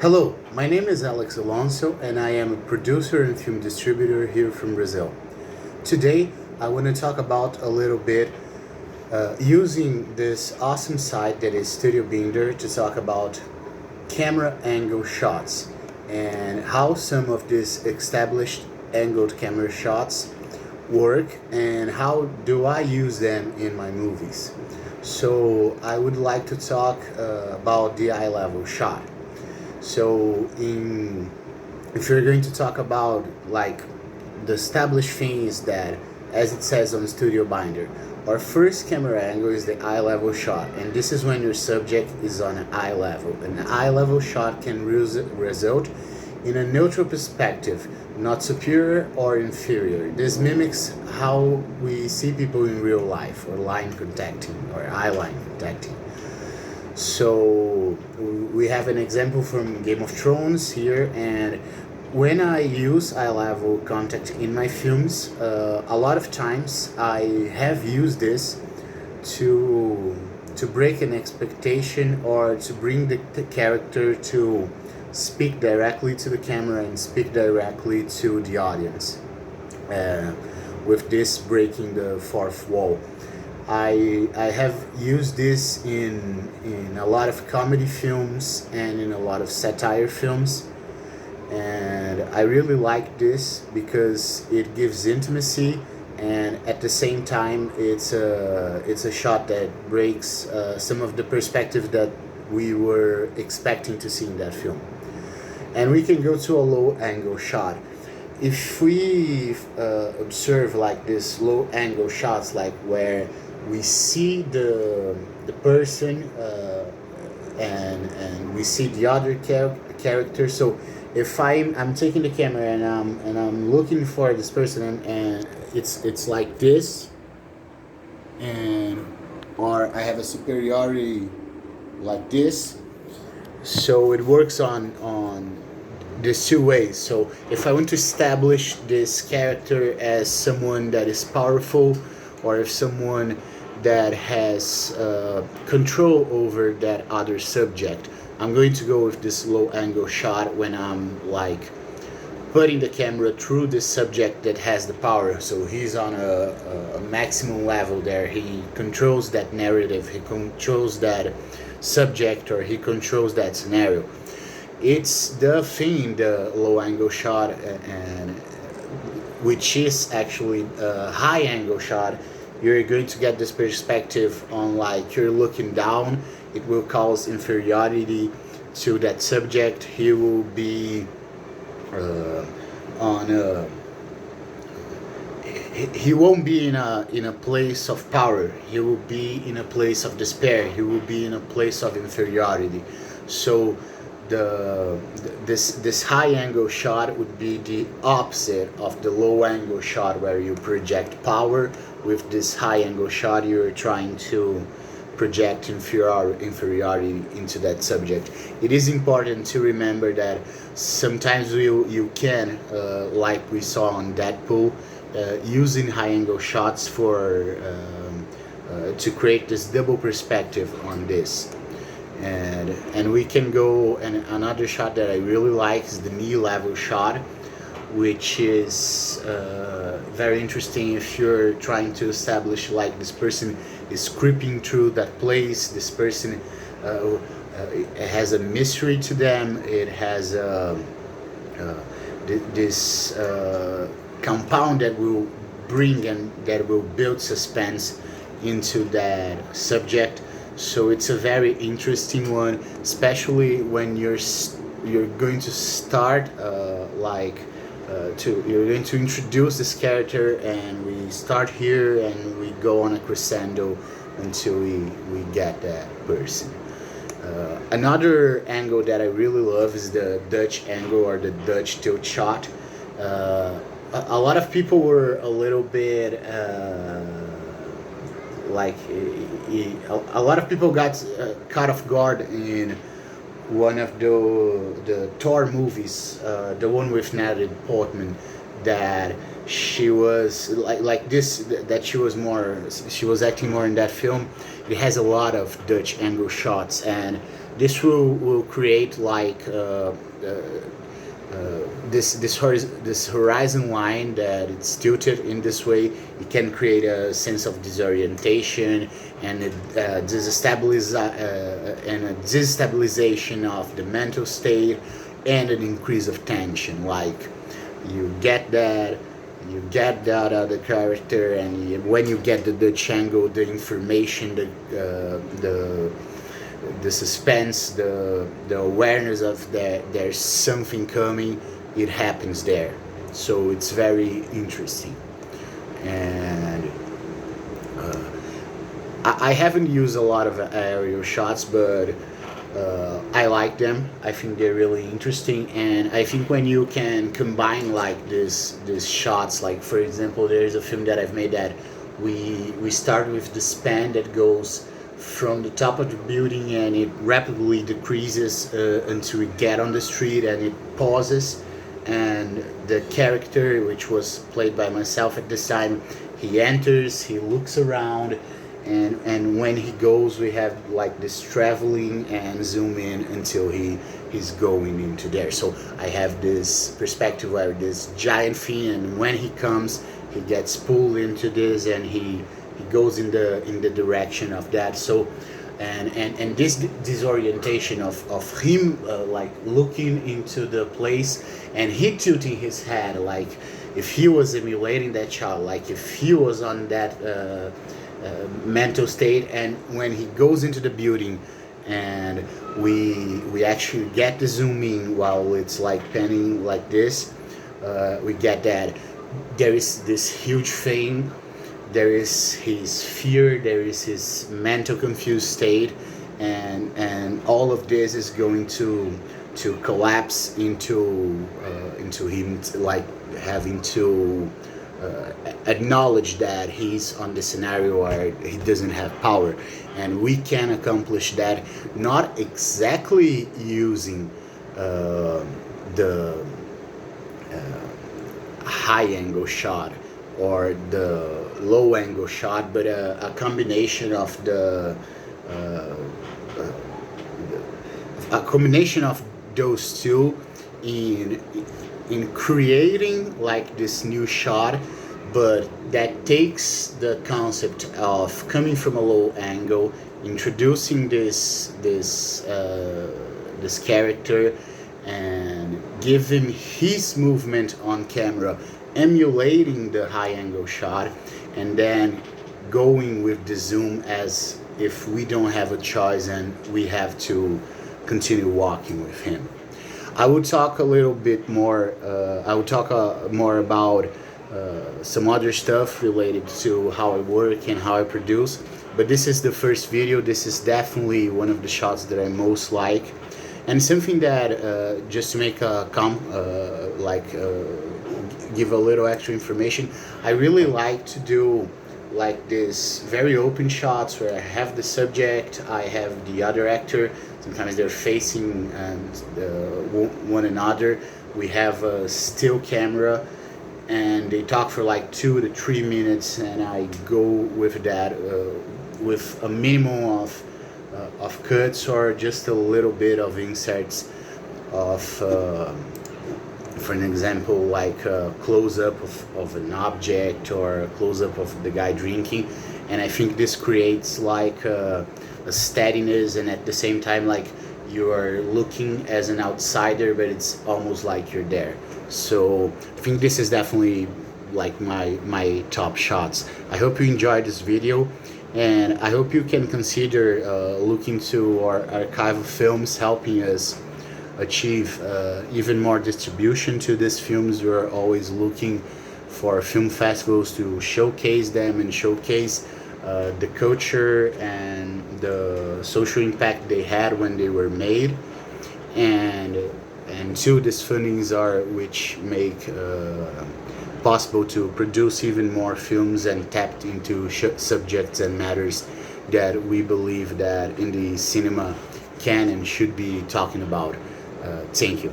Hello, my name is Alex Alonso, and I am a producer and film distributor here from Brazil. Today, I want to talk about a little bit using this awesome site that is Studio Binder to talk about camera angle shots and how some of these established angled camera shots work and how do I use them in my movies. So, I would like to talk about the eye level shot. So, if you're going to talk about like the established thing is that, as it says on Studio Binder, our first camera angle is the eye level shot, and this is when your subject is on an eye level. An eye level shot can result in a neutral perspective, not superior or inferior. This mimics how we see people in real life, or line contacting, or eye line contacting. So we have an example from Game of Thrones here, and when I use eye level contact in my films, a lot of times I have used this to break an expectation or to bring the character to speak directly to the camera and speak directly to the audience. Uh, with this breaking the fourth wall. I have used this in a lot of comedy films and in a lot of satire films, and I really like this because it gives intimacy, and at the same time it's a shot that breaks some of the perspective that we were expecting to see in that film. And we can go to a low angle shot. If we observe like this low angle shots, like where we see the person and we see the other character. So if I'm taking the camera and I'm looking for this person, and it's like this, and or I have a superiority like this. So it works on these two ways. So if I want to establish this character as someone that is powerful, or if someone that has control over that other subject, I'm going to go with this low angle shot when I'm like putting the camera through this subject that has the power. So he's on a maximum level there. He controls that narrative, he controls that subject, or he controls that scenario. It's the thing, the low angle shot, and which is actually a high angle shot. You're going to get this perspective on like you're looking down. It will cause inferiority to that subject. He will be on a he won't be in a place of power. He will be in a place of despair. He will be in a place of inferiority. So this high angle shot would be the opposite of the low angle shot, where you project power. With this high angle shot, you're trying to project inferiority into that subject. It is important to remember that sometimes you can, like we saw on Deadpool, using high angle shots for to create this double perspective on this. And we can go, and another shot that I really like is the knee level shot, which is very interesting if you're trying to establish like this person is creeping through that place. This person it has a mystery to them. It has this compound that will bring and that will build suspense into that subject. So it's a very interesting one, especially when you're going to start you're going to introduce this character, and we start here and we go on a crescendo until we get that person. Another angle that I really love is the Dutch angle, or the Dutch tilt shot. A lot of people were a little bit like a lot of people got caught off guard in one of the Thor movies, the one with Natalie Portman, that she was like this, that she was acting more in that film. It has a lot of Dutch angle shots, and This will create like this horizon line that it's tilted in this way. It can create a sense of disorientation and a destabilization of the mental state, and an increase of tension. Like you get that. You get that other character, and when you get the Dutch angle, the information, the suspense, the awareness of that there's something coming, it happens there. So it's very interesting. And I haven't used a lot of aerial shots, but I like them. I think they're really interesting, and I think when you can combine like these shots, like for example, there's a film that I've made that we start with the span that goes from the top of the building, and it rapidly decreases until we get on the street, and it pauses, and the character, which was played by myself at this time, he enters, he looks around, and when he goes, we have like this traveling and zoom in until he's going into there. So I have this perspective where this giant thing, and when he comes, he gets pulled into this, and he goes in the direction of that. So and this disorientation of him like looking into the place, and he tilting his head, like if he was emulating that child, like if he was on that mental state. And when he goes into the building, and we actually get the zoom in while it's like panning like this, we get that there is this huge thing, there is his fear, there is his mental confused state, and all of this is going to collapse into him like having to acknowledge that he's on the scenario where he doesn't have power. And we can accomplish that not exactly using the high angle shot or the low angle shot, but a combination of a combination of those two in creating like this new shot, but that takes the concept of coming from a low angle, introducing this character, and giving his movement on camera, emulating the high angle shot, and then going with the zoom as if we don't have a choice and we have to continue walking with him. I will talk a little bit more. I will talk more about some other stuff related to how I work and how I produce. But this is the first video. This is definitely one of the shots that I most like, and something that just to make a give a little extra information. I really like to do like this very open shots where I have the subject, I have the other actor. Sometimes they're facing one another. We have a still camera, and they talk for like 2 to 3 minutes, and I go with that with a minimum of cuts or just a little bit of inserts of for an example, like a close-up of an object or a close-up of the guy drinking. And I think this creates like a steadiness, and at the same time like you are looking as an outsider, but it's almost like you're there. So I think this is definitely like my top shots. I hope you enjoyed this video, and I hope you can consider looking to our archive of films, helping us achieve even more distribution to these films. We're always looking for film festivals to showcase them and showcase the culture and the social impact they had when they were made, and two, these fundings are which make possible to produce even more films and tap into subjects and matters that we believe that in the cinema can and should be talking about. Thank you.